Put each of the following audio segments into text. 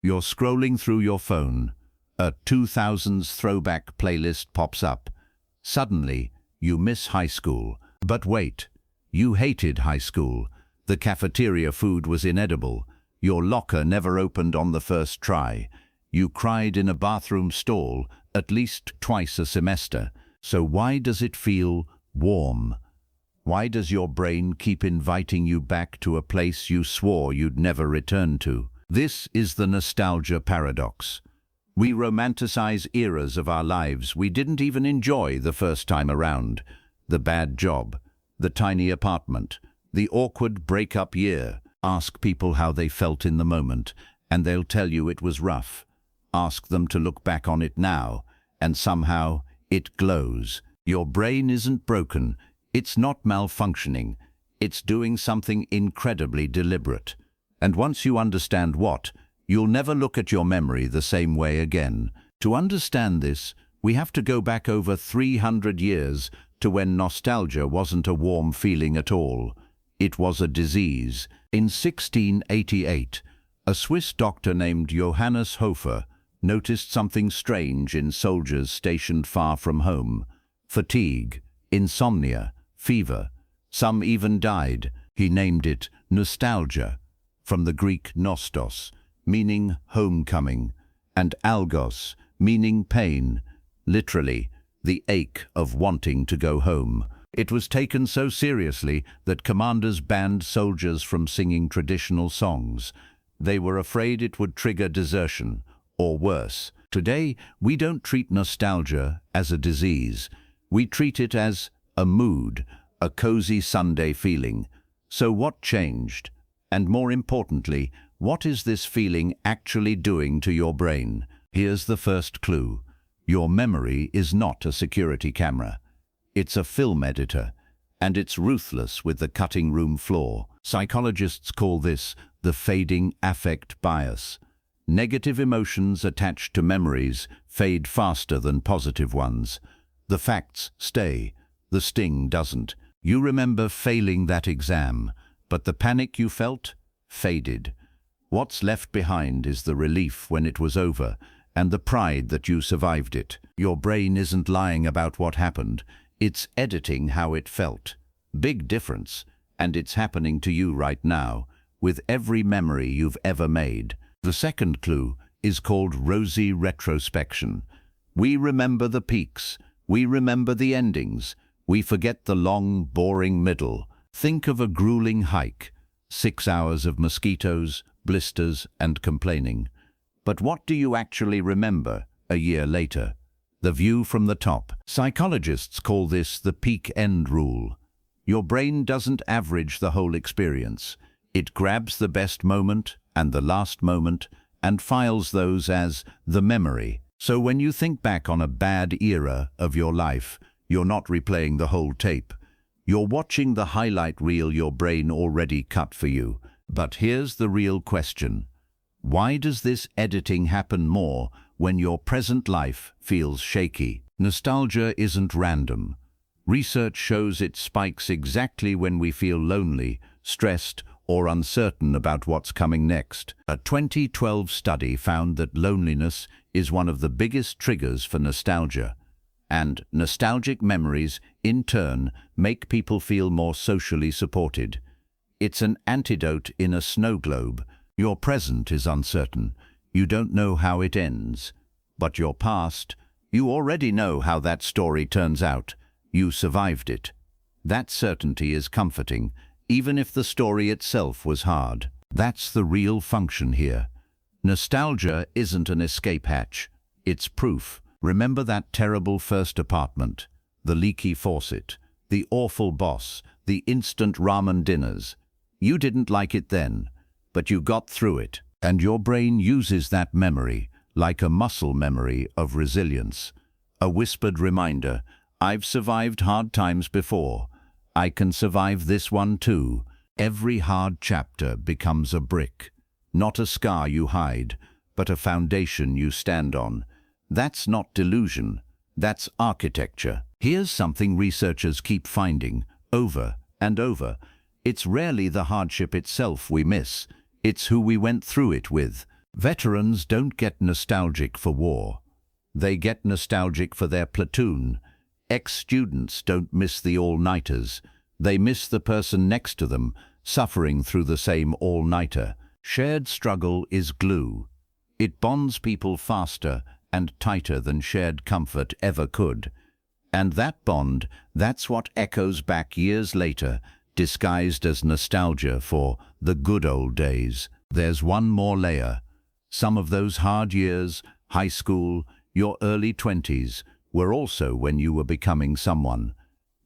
You're scrolling through your phone. A 2000s throwback playlist pops up. Suddenly, you miss high school. But wait, you hated high school. The cafeteria food was inedible. Your locker never opened on the first try. You cried in a bathroom stall at least twice a semester. So why does it feel warm? Why does your brain keep inviting you back to a place you swore you'd never return to? This is the nostalgia paradox. We romanticize eras of our lives we didn't even enjoy the first time around. The bad job, the tiny apartment, the awkward breakup year. Ask people how they felt in the moment, and they'll tell you it was rough. Ask them to look back on it now, and somehow it glows. Your brain isn't broken. It's not malfunctioning. It's doing something incredibly deliberate. And once you understand what, you'll never look at your memory the same way again. To understand this, we have to go back over 300 years to when nostalgia wasn't a warm feeling at all. It was a disease. In 1688, a Swiss doctor named Johannes Hofer noticed something strange in soldiers stationed far from home. Fatigue, insomnia, fever. Some even died. He named it nostalgia, from the Greek nostos, meaning homecoming, and algos, meaning pain, literally, the ache of wanting to go home. It was taken so seriously that commanders banned soldiers from singing traditional songs. They were afraid it would trigger desertion, or worse. Today, we don't treat nostalgia as a disease. We treat it as a mood, a cozy Sunday feeling. So what changed? And more importantly, what is this feeling actually doing to your brain? Here's the first clue. Your memory is not a security camera. It's a film editor, and it's ruthless with the cutting room floor. Psychologists call this the fading affect bias. Negative emotions attached to memories fade faster than positive ones. The facts stay, the sting doesn't. You remember failing that exam, but the panic you felt faded. What's left behind is the relief when it was over, and the pride that you survived it. Your brain isn't lying about what happened. It's editing how it felt. Big difference, and it's happening to you right now, with every memory you've ever made. The second clue is called Rosy Retrospection. We remember the peaks. We remember the endings. We forget the long, boring middle. Think of a grueling hike. 6 hours of mosquitoes, blisters, and complaining. But what do you actually remember a year later? The view from the top. Psychologists call this the peak-end rule. Your brain doesn't average the whole experience. It grabs the best moment and the last moment and files those as the memory. So when you think back on a bad era of your life, you're not replaying the whole tape. You're watching the highlight reel your brain already cut for you. But here's the real question. Why does this editing happen more when your present life feels shaky? Nostalgia isn't random. Research shows it spikes exactly when we feel lonely, stressed, or uncertain about what's coming next. A 2012 study found that loneliness is one of the biggest triggers for nostalgia. And nostalgic memories, in turn, make people feel more socially supported. It's an antidote in a snow globe. Your present is uncertain. You don't know how it ends. But your past, you already know how that story turns out. You survived it. That certainty is comforting, even if the story itself was hard. That's the real function here. Nostalgia isn't an escape hatch. It's proof. Remember that terrible first apartment, the leaky faucet, the awful boss, the instant ramen dinners. You didn't like it then, but you got through it. And your brain uses that memory like a muscle memory of resilience. A whispered reminder, I've survived hard times before. I can survive this one too. Every hard chapter becomes a brick. Not a scar you hide, but a foundation you stand on. That's not delusion. That's architecture. Here's something researchers keep finding, over and over. It's rarely the hardship itself we miss. It's who we went through it with. Veterans don't get nostalgic for war. They get nostalgic for their platoon. Ex-students don't miss the all-nighters. They miss the person next to them, suffering through the same all-nighter. Shared struggle is glue. It bonds people faster and tighter than shared comfort ever could. And that bond, that's what echoes back years later, disguised as nostalgia for the good old days. There's one more layer. Some of those hard years, high school, your early 20s, were also when you were becoming someone.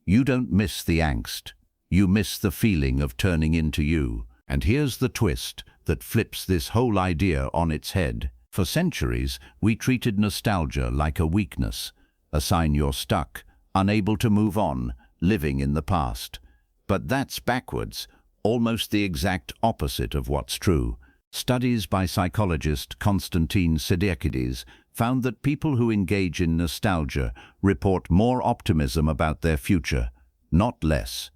You don't miss the angst. You miss the feeling of turning into you. And here's the twist that flips this whole idea on its head. For centuries, we treated nostalgia like a weakness, a sign you're stuck, unable to move on, living in the past. But that's backwards, almost the exact opposite of what's true. Studies by psychologist Konstantin Siddiqides found that people who engage in nostalgia report more optimism about their future, not less.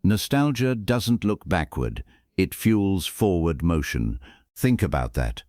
Nostalgia doesn't look backward, it fuels forward motion. Think about that.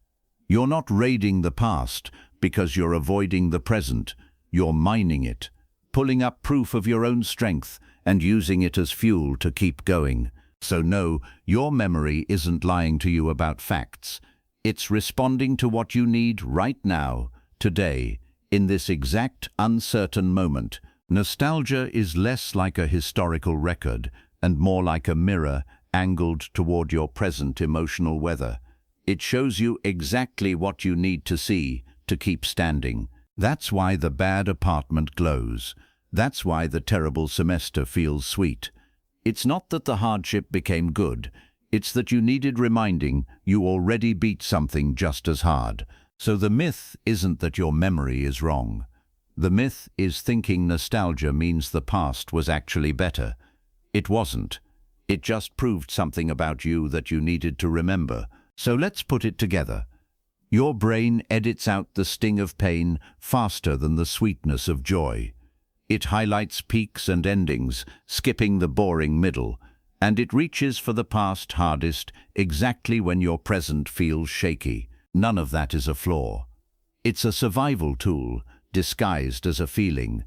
You're not raiding the past because you're avoiding the present. You're mining it, pulling up proof of your own strength and using it as fuel to keep going. So no, your memory isn't lying to you about facts. It's responding to what you need right now, today, in this exact uncertain moment. Nostalgia is less like a historical record and more like a mirror angled toward your present emotional weather. It shows you exactly what you need to see to keep standing. That's why the bad apartment glows. That's why the terrible semester feels sweet. It's not that the hardship became good. It's that you needed reminding you already beat something just as hard. So the myth isn't that your memory is wrong. The myth is thinking nostalgia means the past was actually better. It wasn't. It just proved something about you that you needed to remember. So let's put it together. Your brain edits out the sting of pain faster than the sweetness of joy. It highlights peaks and endings, skipping the boring middle, and it reaches for the past hardest exactly when your present feels shaky. None of that is a flaw. It's a survival tool, disguised as a feeling.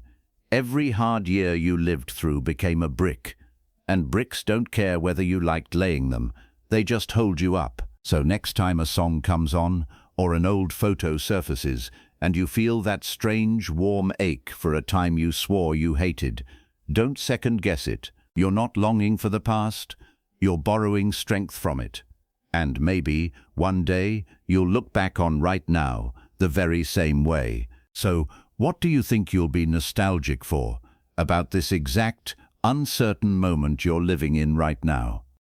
Every hard year you lived through became a brick, and bricks don't care whether you liked laying them. They just hold you up. So next time a song comes on, or an old photo surfaces, and you feel that strange, warm ache for a time you swore you hated, don't second-guess it. You're not longing for the past, you're borrowing strength from it. And maybe, one day, you'll look back on right now, the very same way. So, what do you think you'll be nostalgic for, about this exact, uncertain moment you're living in right now?